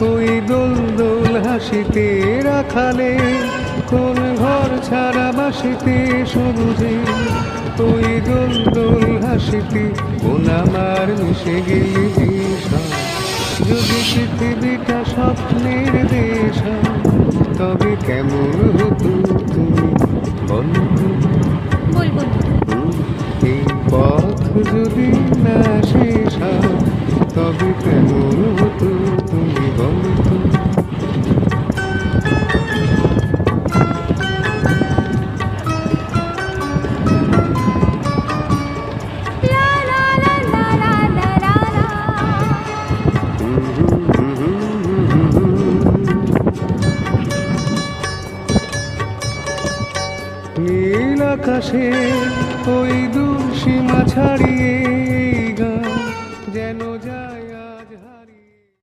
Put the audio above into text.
ওই দোল দোল হাসিতে রাখালে, কোন ঘর ছাড়া বাসিতে সবুজে, ওই দোল দোল হাসিতে কোন আমার মিশে গেলি দিশা। যদি পৃথিবীটা স্বপ্নের দেশ হয়, তবে কেমন হতো তুমি বলো তো? বলবো না। এই পথ যদি না শেষ হয়, তবে কেমন হতো তুমি বলো তো? লা লা লা লা লা লা লা লা। নীল আকাশে ওই দূর সীমা ছাড়িয়ে